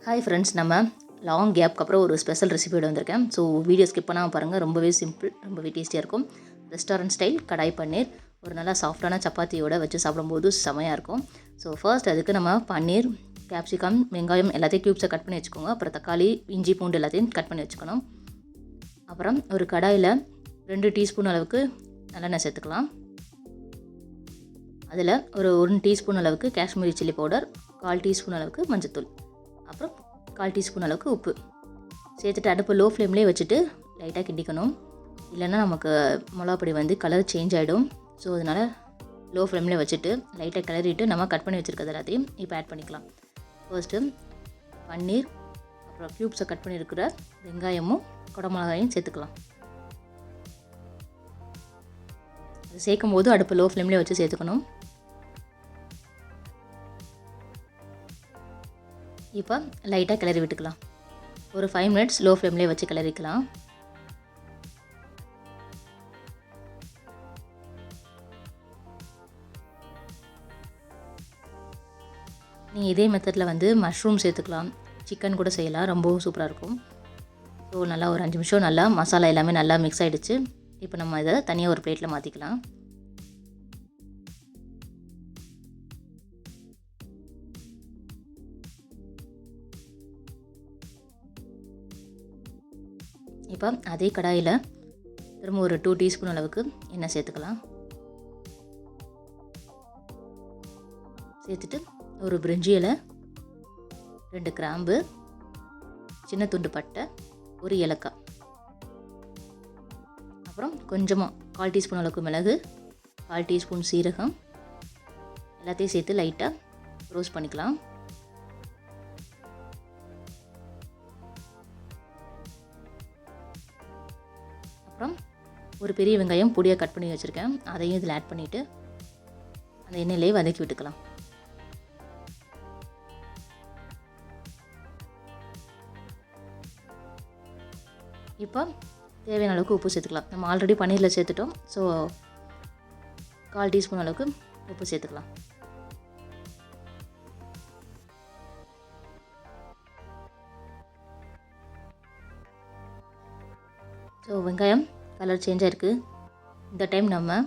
Hi friends, நம்ம long கேப்க்கு அப்புறம் ஒரு ஸ்பெஷல் ரெசிபியோட வந்திருக்கேன். ஸோ வீடியோ ஸ்கிப் பண்ணாமல் பாருங்கள். ரொம்பவே சிம்பிள், ரொம்பவே டேஸ்டியாக இருக்கும். ரெஸ்டாரண்ட் ஸ்டைல் கடாய் பன்னீர் ஒரு நல்லா சாஃப்டான சப்பாத்தியோட வச்சு சாப்பிடும்போது செமையாக இருக்கும். ஸோ ஃபர்ஸ்ட் அதுக்கு நம்ம பன்னீர், கேப்சிகம், வெங்காயம் எல்லாத்தையும் க்யூப்ஸை கட் பண்ணி வச்சுக்கோங்க. அப்புறம் தக்காளி, இஞ்சி, பூண்டு எல்லாத்தையும் கட் பண்ணி வச்சுக்கணும். அப்புறம் ஒரு கடாயில் 2 டீஸ்பூன் அளவுக்கு நல்லெண்ணெய் சேர்த்துக்கலாம். அதில் ஒரு 1 டீஸ்பூன் அளவுக்கு காஷ்மீரி சில்லி பவுடர், 1/4 டீஸ்பூன் அளவுக்கு மஞ்சத்தூள், அப்புறம் 1/4 டீஸ்பூன் அளவுக்கு உப்பு சேர்த்துட்டு அடுப்பு லோ ஃப்ளேம்லேயே வச்சுட்டு லைட்டாக கிண்டிக்கணும். இல்லைன்னா நமக்கு மிளகாப்பொடி வந்து கலர் சேஞ்ச் ஆகிடும். ஸோ அதனால் லோ ஃப்ளேம்லேயே வச்சுட்டு லைட்டாக கிளறிட்டு நம்ம கட் பண்ணி வச்சுருக்கிறது எல்லாத்தையும் இப்போ ஆட் பண்ணிக்கலாம். ஃபர்ஸ்ட்டு பன்னீர், அப்புறம் க்யூப்ஸை கட் பண்ணியிருக்கிற வெங்காயமும் குடமிளகாயும் சேர்த்துக்கலாம். அது சேர்க்கும் போது அடுப்பு லோ ஃப்ளேம்லேயே வச்சு சேர்த்துக்கணும். இப்போ லைட்டாக கிளறி விட்டுக்கலாம். ஒரு 5 மினிட்ஸ் லோ ஃப்ளேம்லேயே வச்சு கிளறிக்கலாம். நீங்கள் இதே மெத்தடில் வந்து மஷ்ரூம் சேர்த்துக்கலாம், சிக்கன் கூட செய்யலாம், ரொம்பவும் சூப்பராக இருக்கும். ஸோ நல்லா ஒரு 5 நிமிஷம் நல்லா மசாலா எல்லாமே நல்லா மிக்ஸ் ஆகிடுச்சு. இப்போ நம்ம இதை தனியாக ஒரு பிளேட்டில் மாற்றிக்கலாம். இப்போ அதே கடாயில் திரும்ப ஒரு 2 டீஸ்பூன் அளவுக்கு எண்ணெய் சேர்த்துக்கலாம். சேர்த்துட்டு ஒரு பிரிஞ்சி இலை, 2 கிராம்பு, சின்ன துண்டு பட்டை, ஒரு ஏலக்காய், அப்புறம் கொஞ்சமாக 1/4 டீஸ்பூன் அளவுக்கு மிளகு, 1/4 டீஸ்பூன் சீரகம் எல்லாத்தையும் சேர்த்து லைட்டாக ரோஸ்ட் பண்ணிக்கலாம். அப்புறம் ஒரு பெரிய வெங்காயம் பொடியாக கட் பண்ணி வச்சுருக்கேன், அதையும் இதில் ஆட் பண்ணிவிட்டு அந்த எண்ணெயிலே வதக்கி விட்டுக்கலாம். இப்போ தேவையான அளவுக்கு உப்பு சேர்த்துக்கலாம். நம்ம ஆல்ரெடி பன்னீரில் சேர்த்துட்டோம். ஸோ 1/4 டீஸ்பூன் அளவுக்கு உப்பு சேர்த்துக்கலாம். ஸோ வெங்காயம் கலர் சேஞ்ச் ஆகிருக்கு. இந்த டைம் நம்ம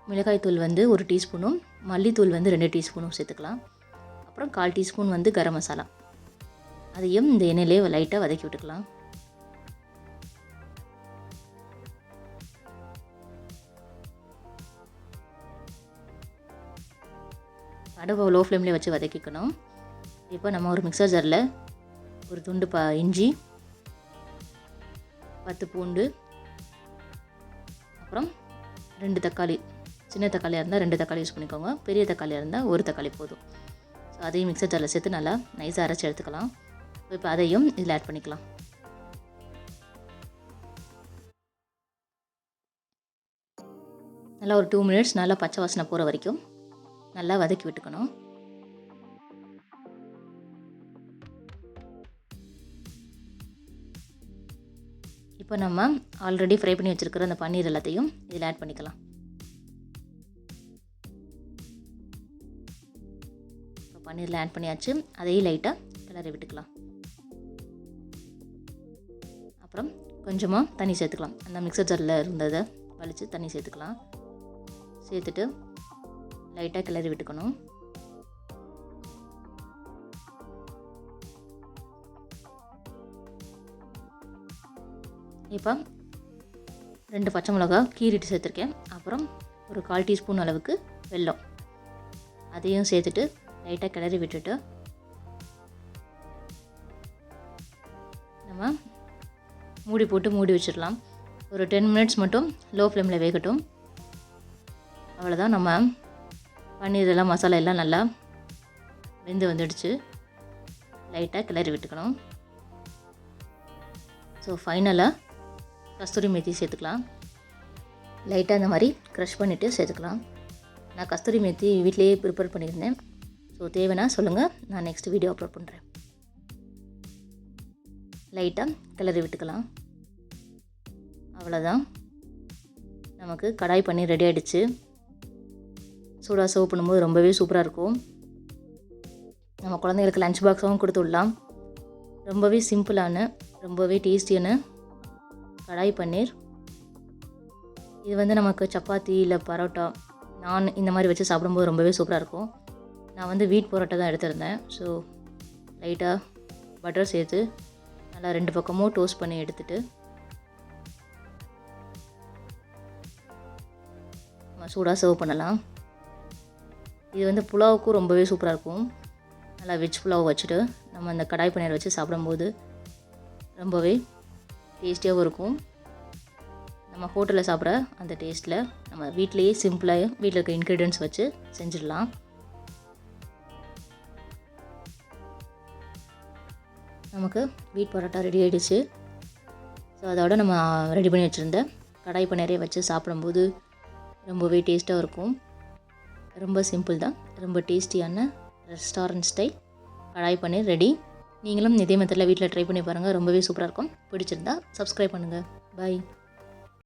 மிளகாய்த்தூள் வந்து 1 டீஸ்பூனும், மல்லித்தூள் வந்து 2 டீஸ்பூனும் சேர்த்துக்கலாம். அப்புறம் 1/4 டீஸ்பூன் வந்து கரம் மசாலா, அதையும் இந்த எண்ணெயிலே லைட்டாக வதக்கி விட்டுக்கலாம். அடுப்பை லோ ஃப்ளேம்லேயே வச்சு வதக்கிக்கணும். இப்போ நம்ம ஒரு மிக்சர் ஜாரில் ஒரு துண்டு இஞ்சி, 10 பூண்டு, அப்புறம் 2 தக்காளி, சின்ன தக்காளியாக இருந்தால் 2 தக்காளி யூஸ் பண்ணிக்கோங்க, பெரிய தக்காளியாக இருந்தால் 1 தக்காளி போதும். ஸோ அதையும் மிக்சர் ஜாரில் சேர்த்து நல்லா நைஸாக அரைச்சி எடுத்துக்கலாம். இப்போ அதையும் இதில் ஆட் பண்ணிக்கலாம். நல்லா ஒரு 2 மினிட்ஸ் நல்லா பச்சை வாசனை போகிற வரைக்கும் நல்லா வதக்கி விட்டுக்கணும். இப்போ நம்ம ஆல்ரெடி ஃப்ரை பண்ணி வச்சுருக்கிற அந்த பன்னீர் எல்லாத்தையும் இதில் ஆட் பண்ணிக்கலாம். இப்போ பன்னீரில் ஆட் பண்ணியாச்சு, அதையும் லைட்டாக கிளறி விட்டுக்கலாம். அப்புறம் கொஞ்சமாக தண்ணி சேர்த்துக்கலாம். அந்த மிக்சர் ஜாரில் இருந்ததை வலித்து தண்ணி சேர்த்துக்கலாம். சேர்த்துட்டு லைட்டாக கிளறி விட்டுக்கணும். இப்போ 2 பச்சை மிளகா கீறிட்டு சேர்த்துருக்கேன். அப்புறம் ஒரு 1/4 டீஸ்பூன் அளவுக்கு வெல்லம், அதையும் சேர்த்துட்டு லைட்டாக கிளறி விட்டுட்டு நம்ம மூடி போட்டு மூடி வச்சிடலாம். ஒரு 10 மினிட்ஸ் மட்டும் லோ ஃப்ளேமில் வேகட்டும். அவ்வளோதான், நம்ம பன்னீர் எல்லாம் மசாலா எல்லாம் நல்லா வெந்து வந்துடுச்சு. லைட்டாக கிளறி விட்டுக்கணும். ஸோ ஃபைனலாக கஸ்தூரி மேத்தி சேர்த்துக்கலாம். லைட்டாக இந்த மாதிரி க்ரஷ் பண்ணிவிட்டு சேர்த்துக்கலாம். நான் கஸ்தூரி மேத்தி வீட்டிலேயே ப்ரிப்பேர் பண்ணியிருந்தேன். ஸோ தேவைன்னா சொல்லுங்கள், நான் நெக்ஸ்ட் வீடியோ அப்லோட் பண்ணுறேன். லைட்டாக கிளறி விட்டுக்கலாம். அவ்வளோதான், நமக்கு கடாய் பன்னீர் ரெடி ஆகிடுச்சு. சூடாக சர்வ் பண்ணும்போது ரொம்பவே சூப்பராக இருக்கும். நம்ம குழந்தைங்களுக்கு லஞ்ச் பாக்ஸாகவும் கொடுத்து விடலாம். ரொம்பவே சிம்பிளான ரொம்பவே டேஸ்டியான கடாய் பன்னீர். இது வந்து நமக்கு சப்பாத்தி இல்லை பரோட்டா, நான் இந்த மாதிரி வச்சு சாப்பிடும்போது ரொம்பவே சூப்பராக இருக்கும். நான் வந்து வீட் பரோட்டா தான் எடுத்திருந்தேன். ஸோ லைட்டாக பட்டர் சேர்த்து நல்லா 2 பக்கமும் டோஸ்ட் பண்ணி எடுத்துகிட்டு நம்ம சூடாக சர்வ் பண்ணலாம். இது வந்து புலாவுக்கும் ரொம்பவே சூப்பராக இருக்கும். நல்லா வெஜ் புலாவ் வச்சுட்டு நம்ம அந்த கடாய் பன்னீர் வச்சு சாப்பிடும்போது ரொம்பவே டேஸ்டியாகவும் இருக்கும். நம்ம ஹோட்டலில் சாப்பிட்ற அந்த டேஸ்ட்டில் நம்ம வீட்டிலையே சிம்பிளாக வீட்டில் இருக்க இன்க்ரீடியன்ட்ஸ் வச்சு செஞ்சிடலாம். நமக்கு வீட் பரோட்டா ரெடி ஆகிடுச்சு. ஸோ அதோட நம்ம ரெடி பண்ணி வச்சுருந்த கடாய் பன்னீரை வச்சு சாப்பிடும்போது ரொம்பவே டேஸ்ட்டாக இருக்கும். ரொம்ப சிம்பிள் தான், ரொம்ப டேஸ்டியான ரெஸ்டாரண்ட் ஸ்டைல் கடாய் பன்னீர் ரெடி. நீங்களும் இதே மெத்தடில் வீட்டில் ட்ரை பண்ணி பாருங்கள். ரொம்பவே சூப்பராக இருக்கும். பிடிச்சிருந்தா சப்ஸ்கிரைப் பண்ணுங்கள். பாய்.